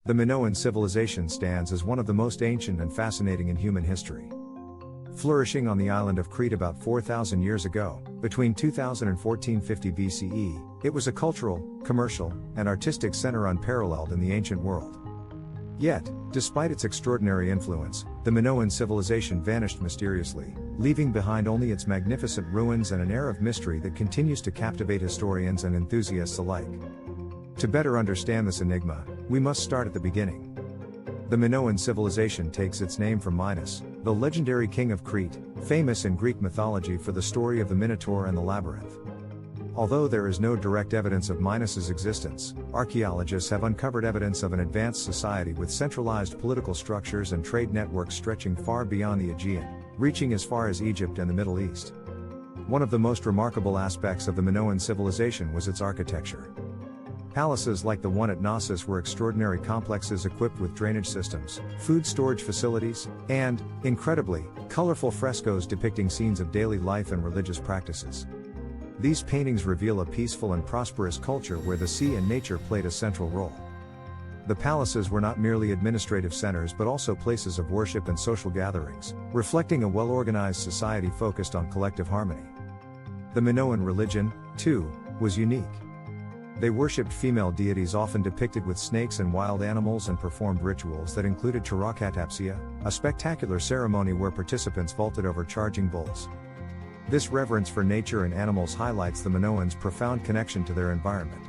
The Minoan civilization stands as one of the most ancient and fascinating in human history. Flourishing on the island of Crete about 4,000 years ago, between 2000 and 1450 BCE, it was a cultural, commercial, and artistic center unparalleled in the ancient world. Yet, despite its extraordinary influence, the Minoan civilization vanished mysteriously, leaving behind only its magnificent ruins and an air of mystery that continues to captivate historians and enthusiasts alike. To better understand this enigma, we must start at the beginning. The Minoan civilization takes its name from Minos, the legendary king of Crete, famous in Greek mythology for the story of the Minotaur and the labyrinth. Although there is no direct evidence of Minos's existence, archaeologists have uncovered evidence of an advanced society with centralized political structures and trade networks stretching far beyond the Aegean, reaching as far as Egypt and the Middle East. One of the most remarkable aspects of the Minoan civilization was its architecture. Palaces like the one at Knossos were extraordinary complexes equipped with drainage systems, food storage facilities, and, incredibly, colorful frescoes depicting scenes of daily life and religious practices. These paintings reveal a peaceful and prosperous culture where the sea and nature played a central role. The palaces were not merely administrative centers but also places of worship and social gatherings, reflecting a well-organized society focused on collective harmony. The Minoan religion, too, was unique. They worshipped female deities often depicted with snakes and wild animals and performed rituals that included taurokatapsia, a spectacular ceremony where participants vaulted over charging bulls. This reverence for nature and animals highlights the Minoans' profound connection to their environment.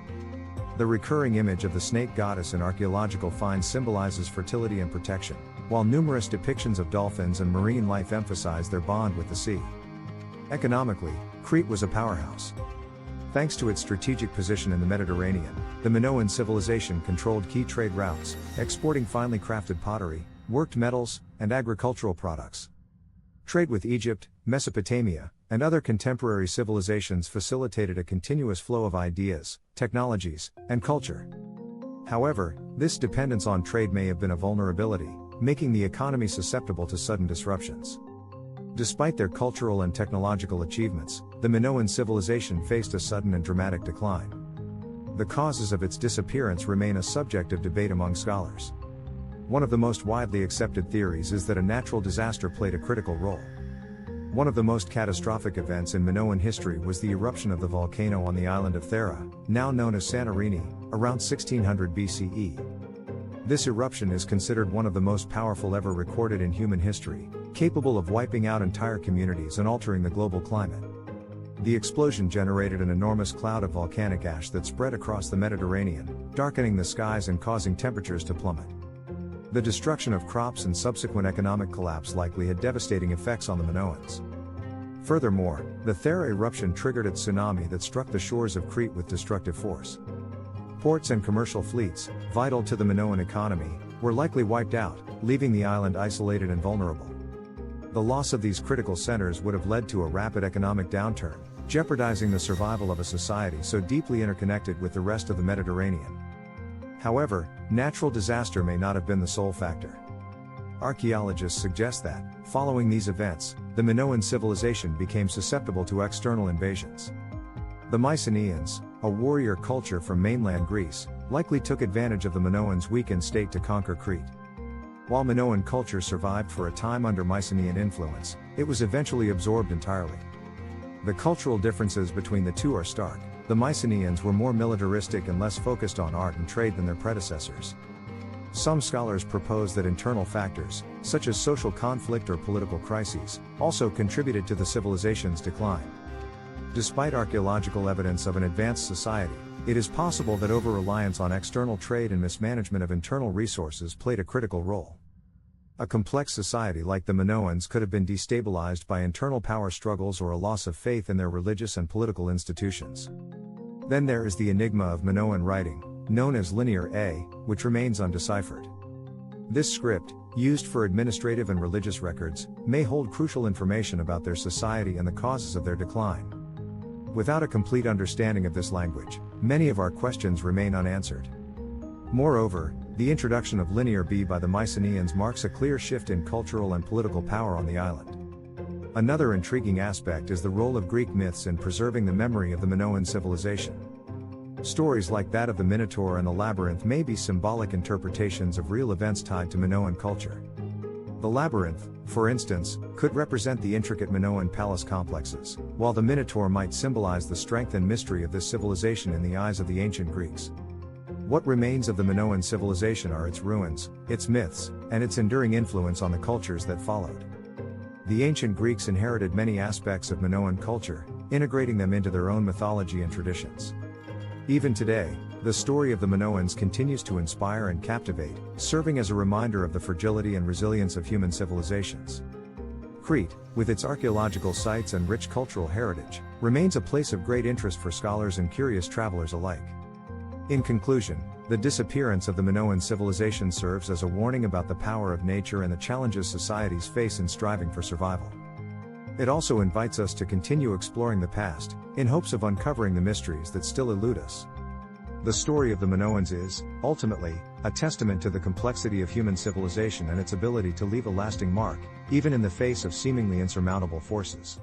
The recurring image of the snake goddess in archaeological finds symbolizes fertility and protection, while numerous depictions of dolphins and marine life emphasize their bond with the sea. Economically, Crete was a powerhouse. Thanks to its strategic position in the Mediterranean, the Minoan civilization controlled key trade routes, exporting finely crafted pottery, worked metals, and agricultural products. Trade with Egypt, Mesopotamia, and other contemporary civilizations facilitated a continuous flow of ideas, technologies, and culture. However, this dependence on trade may have been a vulnerability, making the economy susceptible to sudden disruptions. Despite their cultural and technological achievements, the Minoan civilization faced a sudden and dramatic decline. The causes of its disappearance remain a subject of debate among scholars. One of the most widely accepted theories is that a natural disaster played a critical role. One of the most catastrophic events in Minoan history was the eruption of the volcano on the island of Thera, now known as Santorini, around 1600 BCE. This eruption is considered one of the most powerful ever recorded in human history, capable of wiping out entire communities and altering the global climate. The explosion generated an enormous cloud of volcanic ash that spread across the Mediterranean, darkening the skies and causing temperatures to plummet. The destruction of crops and subsequent economic collapse likely had devastating effects on the Minoans. Furthermore, the Thera eruption triggered a tsunami that struck the shores of Crete with destructive force. Ports and commercial fleets, vital to the Minoan economy, were likely wiped out, leaving the island isolated and vulnerable. The loss of these critical centers would have led to a rapid economic downturn, jeopardizing the survival of a society so deeply interconnected with the rest of the Mediterranean. However, natural disaster may not have been the sole factor. Archaeologists suggest that, following these events, the Minoan civilization became susceptible to external invasions. The Mycenaeans, a warrior culture from mainland Greece, likely took advantage of the Minoans' weakened state to conquer Crete. While Minoan culture survived for a time under Mycenaean influence, it was eventually absorbed entirely. The cultural differences between the two are stark. The Mycenaeans were more militaristic and less focused on art and trade than their predecessors. Some scholars propose that internal factors, such as social conflict or political crises, also contributed to the civilization's decline. Despite archaeological evidence of an advanced society, it is possible that over-reliance on external trade and mismanagement of internal resources played a critical role. A complex society like the Minoans could have been destabilized by internal power struggles or a loss of faith in their religious and political institutions. Then there is the enigma of Minoan writing, known as Linear A, which remains undeciphered. This script, used for administrative and religious records, may hold crucial information about their society and the causes of their decline. Without a complete understanding of this language, many of our questions remain unanswered. Moreover, the introduction of Linear B by the Mycenaeans marks a clear shift in cultural and political power on the island. Another intriguing aspect is the role of Greek myths in preserving the memory of the Minoan civilization. Stories like that of the Minotaur and the Labyrinth may be symbolic interpretations of real events tied to Minoan culture. The Labyrinth, for instance, could represent the intricate Minoan palace complexes, while the Minotaur might symbolize the strength and mystery of this civilization in the eyes of the ancient Greeks. What remains of the Minoan civilization are its ruins, its myths, and its enduring influence on the cultures that followed. The ancient Greeks inherited many aspects of Minoan culture, integrating them into their own mythology and traditions. Even today, the story of the Minoans continues to inspire and captivate, serving as a reminder of the fragility and resilience of human civilizations. Crete, with its archaeological sites and rich cultural heritage, remains a place of great interest for scholars and curious travelers alike. In conclusion, the disappearance of the Minoan civilization serves as a warning about the power of nature and the challenges societies face in striving for survival. It also invites us to continue exploring the past, in hopes of uncovering the mysteries that still elude us. The story of the Minoans is, ultimately, a testament to the complexity of human civilization and its ability to leave a lasting mark, even in the face of seemingly insurmountable forces.